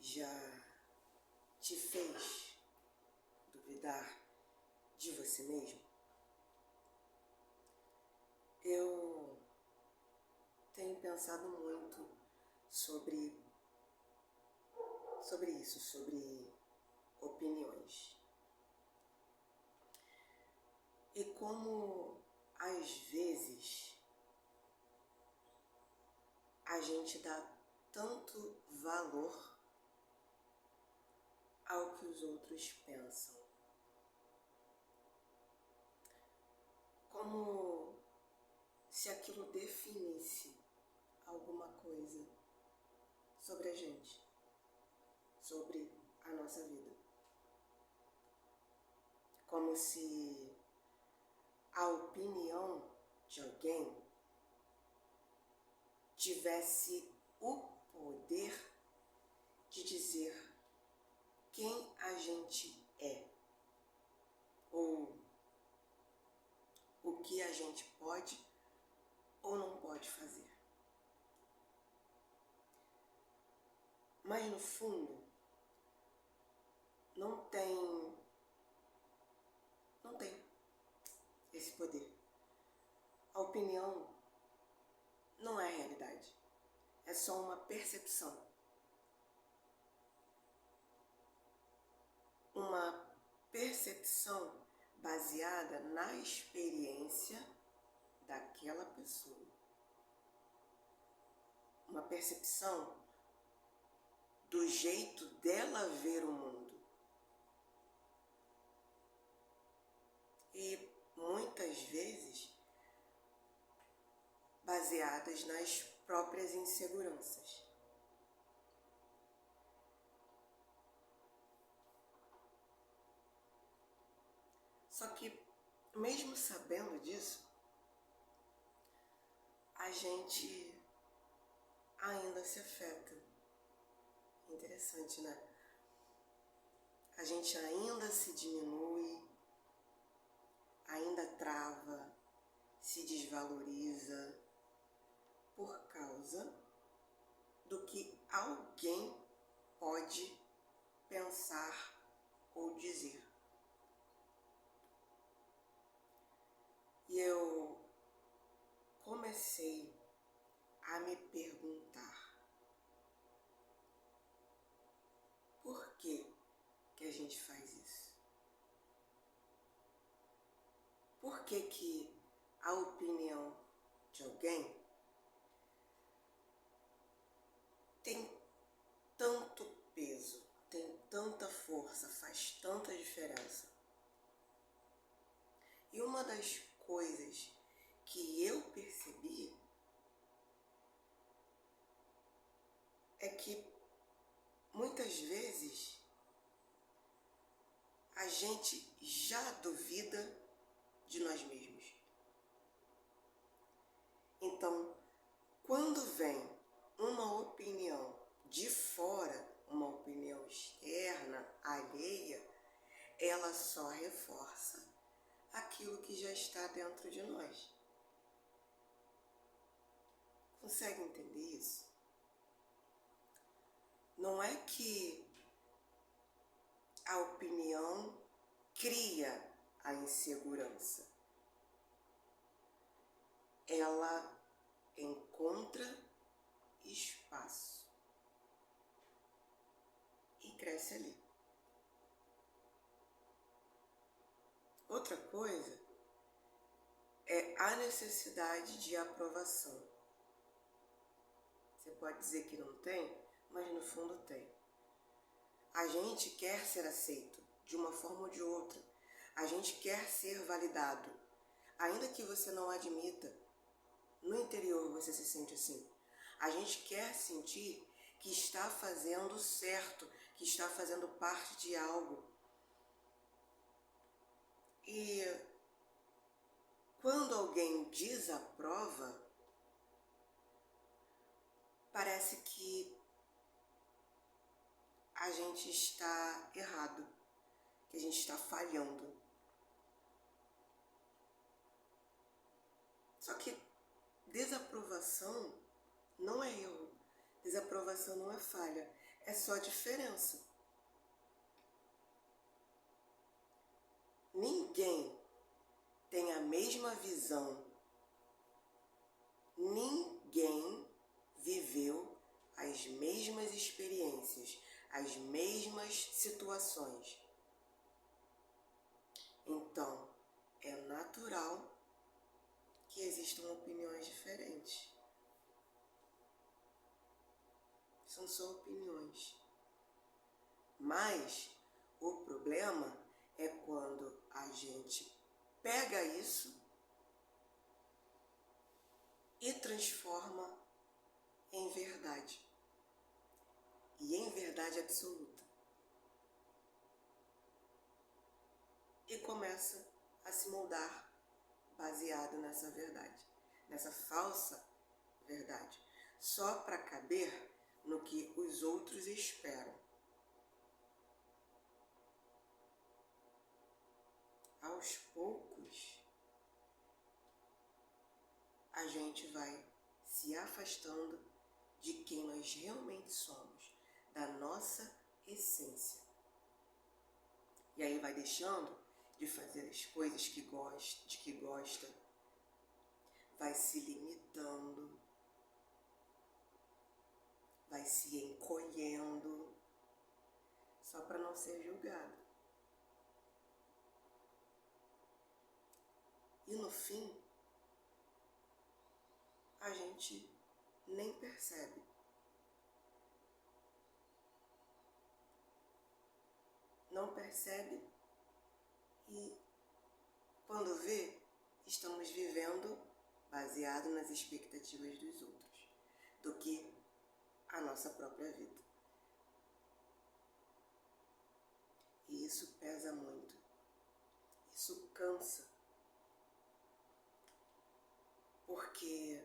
já te fez duvidar de você mesmo? Eu tenho pensado muito sobre isso, sobre opiniões. E como, às vezes, a gente dá tanto valor ao que os outros pensam. Como se aquilo definisse alguma coisa sobre a gente, sobre a nossa vida. Como se a opinião de alguém tivesse o poder de dizer quem a gente é, ou o que a gente pode ou não pode fazer. Mas no fundo, não tem esse poder. A opinião não é realidade, é só uma percepção. Uma percepção baseada na experiência daquela pessoa. Uma percepção do jeito dela ver o mundo. E muitas vezes baseadas nas próprias inseguranças. Só que, mesmo sabendo disso, a gente ainda se afeta. Interessante, né? A gente ainda se diminui, ainda trava, se desvaloriza por causa do que alguém pode pensar ou dizer. E eu comecei a me perguntar por que a gente faz isso? Por que a opinião de alguém tem tanto peso, tem tanta força, faz tanta diferença? E uma das coisas que eu percebi é que muitas vezes a gente já duvida de nós mesmos. Então, quando vem uma opinião de fora, uma opinião externa, alheia, ela só reforça aquilo que já está dentro de nós. Consegue entender isso? Não é que a opinião cria a insegurança. Ela encontra espaço e cresce ali. Outra coisa é a necessidade de aprovação. Você pode dizer que não tem, mas no fundo tem. A gente quer ser aceito de uma forma ou de outra. A gente quer ser validado. Ainda que você não admita, no interior você se sente assim. A gente quer sentir que está fazendo certo, que está fazendo parte de algo. E quando alguém desaprova, parece que a gente está errado, que a gente está falhando. Só que desaprovação não é erro, desaprovação não é falha, É só diferença. Ninguém tem a mesma visão. Ninguém viveu as mesmas experiências, as mesmas situações. Então, é natural que existam opiniões diferentes. São só opiniões. Mas o problema é quando a gente pega isso e transforma em verdade. E em verdade absoluta. E começa a se moldar baseado nessa verdade, nessa falsa verdade, só para caber no que os outros esperam. Aos poucos, a gente vai se afastando de quem nós realmente somos, da nossa essência. E aí vai deixando de fazer as coisas de que gosta, vai se limitando, vai se encolhendo, só para não ser julgado. E no fim, a gente nem percebe. Não percebe e quando vê, estamos vivendo baseado nas expectativas dos outros, do que a nossa própria vida. E isso pesa muito. Isso cansa. Porque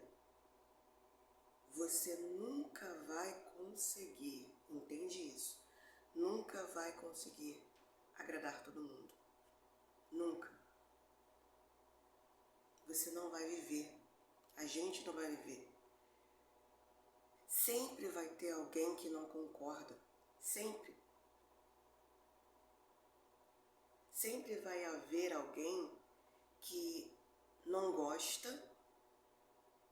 você nunca vai conseguir, entende isso? Nunca vai conseguir agradar todo mundo. Nunca. Você não vai viver. A gente não vai viver. Sempre vai ter alguém que não concorda. Sempre. Sempre vai haver alguém que não gosta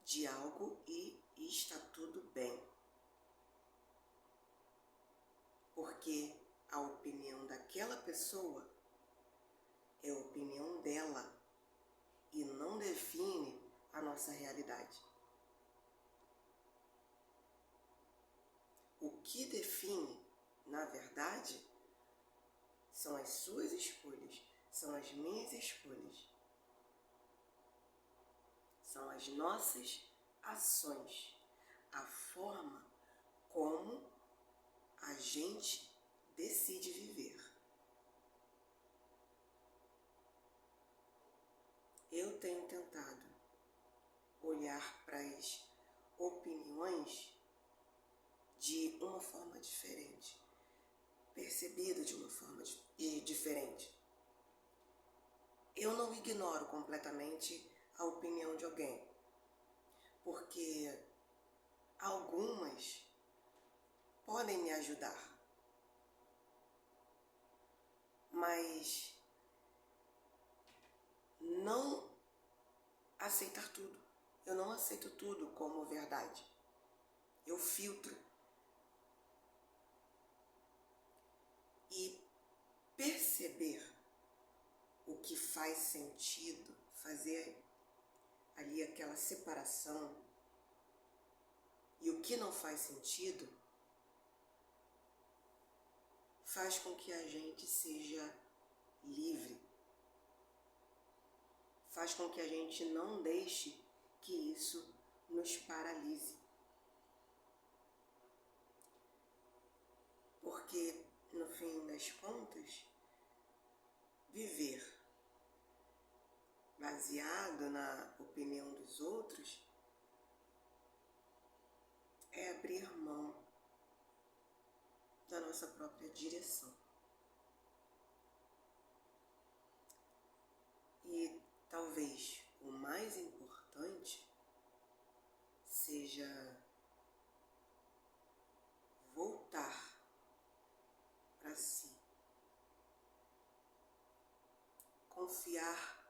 de algo e está tudo bem. Porque a opinião daquela pessoa é a opinião dela e não define a nossa realidade. O que define, na verdade, são as suas escolhas, são as minhas escolhas. São as nossas ações, a forma como a gente decide viver. Eu tenho tentado olhar para as opiniões de uma forma diferente, percebido de uma forma diferente. Eu não ignoro completamente a opinião de alguém, porque algumas podem me ajudar, mas não aceitar tudo. Eu não aceito tudo como verdade. Eu filtro. E perceber o que faz sentido, fazer ali aquela separação e o que não faz sentido, faz com que a gente seja livre. Faz com que a gente não deixe que isso nos paralise. Porque, no fim das contas, viver baseado na opinião dos outros é abrir mão da nossa própria direção. E talvez o mais importante seja voltar confiar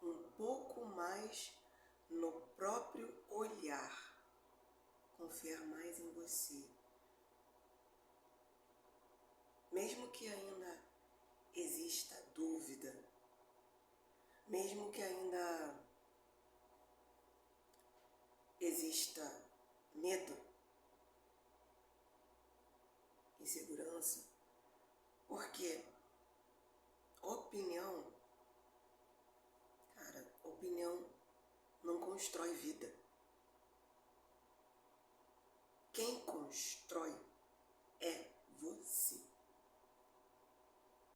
um pouco mais no próprio olhar, confiar mais em você. Mesmo que ainda exista dúvida, mesmo que ainda exista medo, insegurança, porque opinião, cara, opinião não constrói vida. Quem constrói é você.